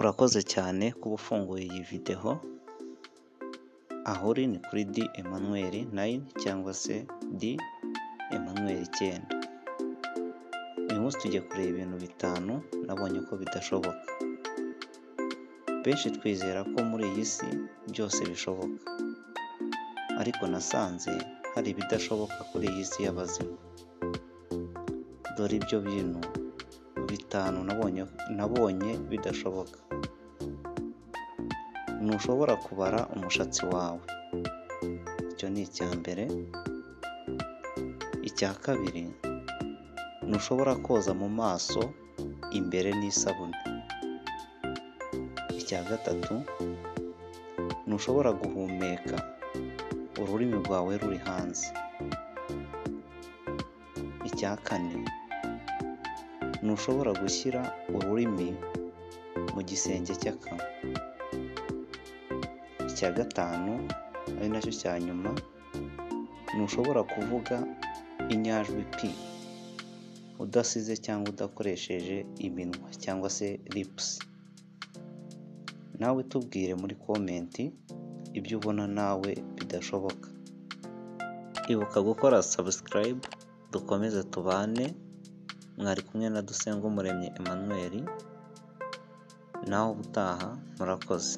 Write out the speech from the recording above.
Urakoze cyane kuba ufunguye iyi video, aho uri ni kuri D Emmanuel 9 cyangwa se D Emmanuel 9. Uyu munsi tugiye kureba ibintu bitanu nabonye ko bidashoboka. Benshi twizera ko muri iyi si byose bishoboka, ariko nasanze hari ibidashoboka kuri iyi si y'abazima. Dore ibyo bintu bitanu nabonye bidashoboka. Ntushobora kubara umushatsi wawe, icyo ni icya mbere. Icya kabiri, ntushobora koza mu maso imbere n'isabune. Icya gatatu, ntushobora guhumeka ururimi rwawe ruri hanze. Icya kane, ntushobora gushyira ururimi mu gisenge cy'akanwa. Icya gatanu, ari nacyo cya nyuma, ntushobora kuvuga inyajwi P udasize cyangwa udakoresheje iminwa cyangwa se lips. Nawe tubwire muri komenti ibyo ubona nawe bidashoboka. Ibuka gukora subscribe, dukomeze tubane. Mwari kumwe na Dusengumuremyi Emmanuel, naho ubutaha murakoze.